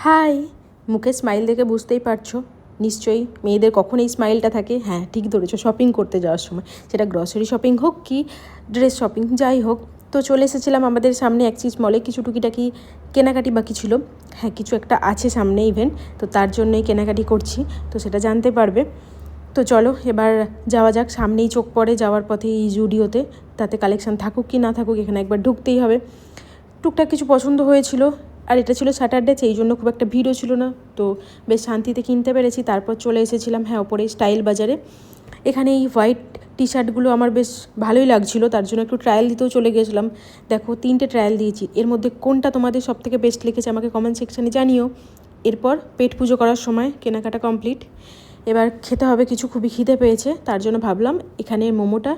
High, মুখে smile দেখে বুঝতেই পারছো নিশ্চয়ই মেয়েদের কখন এই স্মাইলটা থাকে। হ্যাঁ, ঠিক ধরেছো, শপিং করতে যাওয়ার সময়, সেটা গ্রসারি শপিং হোক কি ড্রেস শপিং যাই হোক। তো চলে এসেছিলাম আমাদের সামনে এক্সিস মলে, কিছু টুকিটাকি কেনাকাটি বাকি ছিল। হ্যাঁ, কিছু একটা আছে সামনে ইভেন্ট, তো তার জন্যই কেনাকাটি করছি, তো সেটা জানতে পারবে। তো চলো এবার যাওয়া যাক, সামনেই চোখ পড়ে যাওয়ার পথে এই জুডিওতে, তাতে কালেকশান থাকুক কি না থাকুক এখানে একবার ঢুকতেই হবে। টুকটাক কিছু পছন্দ হয়েছিল, আর এটা ছিল স্যাটারডে, সেই জন্য খুব একটা ভিড়ও ছিল না, তো বেশ শান্তিতে কিনতে পেরেছি। তারপর চলে এসেছিলাম হ্যাঁ ওপরে স্টাইল বাজারে। এখানে এই হোয়াইট টি শার্টগুলো আমার বেশ ভালোই লাগছিলো, তার জন্য একটু ট্রায়াল দিতেও চলে গেছিলাম। দেখো 3টে ট্রায়াল দিয়েছি, এর মধ্যে কোনটা তোমাদের সবথেকে বেস্ট লেগেছে আমাকে কমেন্ট সেকশানে জানিও। এরপর পেট পুজো করার সময় কেনাকাটা কমপ্লিট, এবার খেতে হবে কিছু, খুবই খিদে পেয়েছে, তার জন্য ভাবলাম এখানে মোমোটা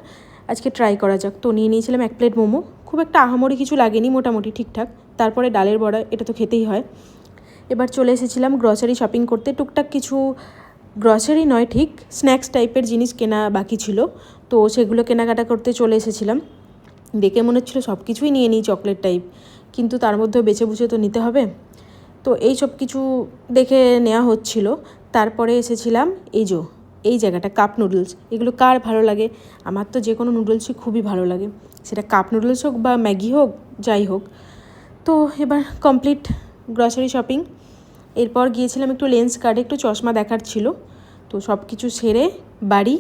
আজকে ট্রাই করা যাক। তো নিয়ে নিয়েছিলাম 1 প্লেট মোমো, খুব একটা আহামরি কিছু লাগেনি, মোটামুটি ঠিকঠাক। তারপরে ডালের বড়া, এটা তো খেতেই হয়। এবার চলে এসেছিলাম গ্রসারি শপিং করতে, টুকটাক কিছু গ্রসারি নয় ঠিক স্ন্যাক্স টাইপের জিনিস কেনা বাকি ছিল, তো সেগুলো কেনাকাটা করতে চলে এসেছিলাম। দেখে মনে হচ্ছিলো সব কিছুই নিয়ে নিই চকলেট টাইপ, কিন্তু তার মধ্যেও বেছে বুঝে তো নিতে হবে, তো এই সব কিছু দেখে নেওয়া হচ্ছিল। তারপরে এসেছিলাম এই জায়গাটা, কাপ নুডলস, এগুলো কার ভালো লাগে? আমার তো যে কোনো নুডলসই খুবই ভালো লাগে, সেটা কাপ নুডলস হোক বা ম্যাগি হোক যাই হোক। তো এবার কমপ্লিট গ্রসারি শপিং। এরপর গিয়েছিলাম একটু লেন্স কার্ডে, একটু চশমা দেখার ছিল, তো সব কিছু সেরে বাড়ি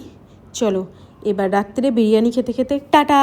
চলো এবার রাত্রে বিরিয়ানি খেতে খেতে টাটা।